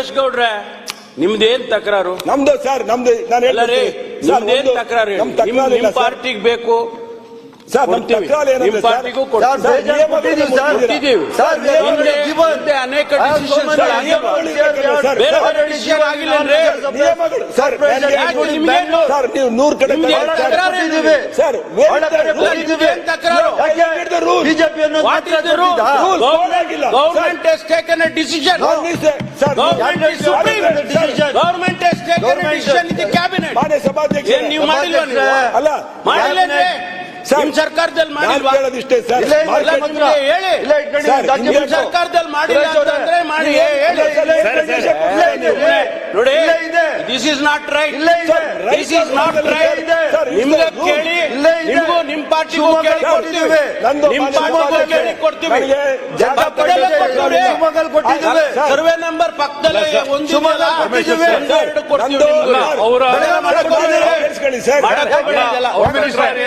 ಯೋಗೇಶ್ ಗೌಡ್ರೆ ನಿಮ್ದೇನ್ ತಕರಾರು? ನಮ್ದು ಸರ್, ನಮ್ದು ನಾನು ಹೇಳ್ರಿ, ನಿಮ್ದೇನ್ ತಕರಾರು? ನಿಮ್ ಪಾರ್ಟಿಗೆ ಬೇಕು ಸರ್, ನಮ್ ತಕರಾರು ಏನಂದ್ರೆ ನಿಮ್ ಪಾರ್ಟಿಗೂ ಕೊಟ್ಟಿದ್ದೀವಿ. ಅನೇಕ ಡಿಸಿಷನ್ ಆಗಿಲ್ಲ ಅಂದ್ರೆ ಸರ್ ನೀವು 100 ಕಡೆ sir government has taken a decision. Government has taken a decision in the cabinet. ನೀವು ಮಾಡಿಲ್ವಾ? ನೀವು ಅಲ್ಲ ಮಾಡಿಲ್ಲ ನಿಮ್ ಸರ್ಕಾರದಲ್ಲಿ ಮಾಡಿಲ್ವಾ? ಹೇಳೋದಿಷ್ಟೇ ಸರ್, ಹೇಳಿ ನಿಮ್ ಸರ್ಕಾರದಲ್ಲಿ ಮಾಡಿಲ್ಲ ಅಂತಂದ್ರೆ ಮಾಡಿ ಹೇಳಿ. ನೋಡಿ, this is not right, this is not right. ನಿಮ್ಗೆ ಕೇಳಿ, ನಿಮ್ಗೂ ನಿಮ್ ಪಾರ್ಟಿಗೂ ಕೇಳಿ ಕೊಡ್ತೀವಿ, ನಿಮ್ ಪಾರ್ಟಿಗೂ ಕೇಳಿ ಕೊಡ್ತೀವಿ. ಸರ್ವೆ ನಂಬರ್ ಪಕ್ಕದಲ್ಲೇ ಒಂದು ಸರ್